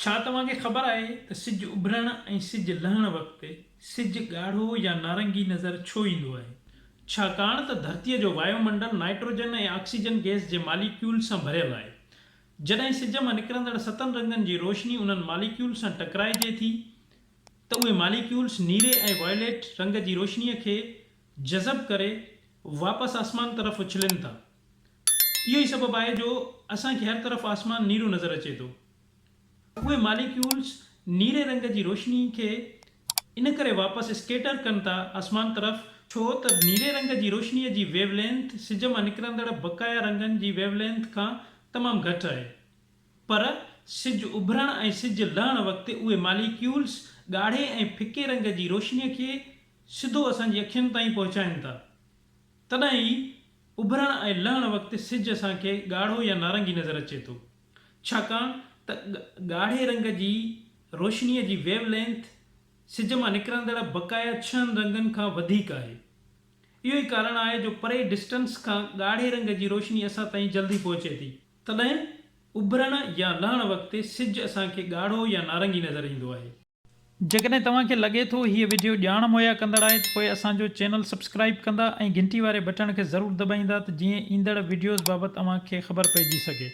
छा तव्हांखे ख़बर आहे त सिज उभरण ऐं सिज लहण वक़्तु सिज ॻाढ़ो या नारंगी नज़र छो ईंदो आहे? छाकाणि त धरतीअ जो वायुमंडल नाइट्रोजन ऐं ऑक्सीजन गैस जे मालिक्यूल सां भरियल आहे। जॾहिं सिज मां निकिरंदड़ सतनि रंगनि जी रोशनी उन्हनि मालिक्यूल सां टकराइजे थी त उहे मालिक्यूल्स नीरे ऐं वायलेट रंग जी रोशनीअ खे जज़ब करे वापसि आसमान तरफ़ उछलनि था। इहो ई सबबु आहे जो असांखे हर तरफ़ आसमान नीरो नज़र अचे थो। उहे मालिक्यूल्स नीरे रंग जी रोशनी खे इन करे वापसि स्केटर कनि था आसमान तरफ़, छो त नीरे रंग जी रोशनीअ जी वेवलेंथ सिज मां निकिरंदड़ बक़ाया रंगनि जी वेवलेंथ खां तमामु घटि आहे। पर सिज उभरण ऐं सिज लहण वक़्तु उहे मालिक्यूल्स ॻाढ़े ऐं फिके रंग जी रोशनीअ खे सिधो असांजी अखियुनि ताईं पहुचाइनि था। तॾहिं ई उभरण ऐं लहण वक़्तु सिज असांखे ॻाढ़ो या नारंगी नज़र अचे थो, छाकाणि त ॻाढ़े रंग जी रोशनीअ जी वेवलेंथ सिज मां निकिरंदड़ बक़ाया छहनि रंगनि खां वधीक आहे। इहो ई कारण आहे जो परे डिस्टेंस खां ॻाढ़े रंग जी रोशनी असां ताईं जल्दी पहुचे थी। तॾहिं उभरण या लहण वक़्तु सिज असांखे ॻाढ़ो या नारंगी नज़र ईंदो आहे। जेकॾहिं तव्हांखे लॻे थो हीअ वीडियो ॼाण मुहैया कंदड़ आहे त पोइ असांजो चैनल सब्सक्राइब कंदा ऐं घंटी वारे बटण खे ज़रूरु दॿाईंदा त जीअं ईंदड़ वीडियोज़ बाबति तव्हांखे ख़बर पइजी सघे।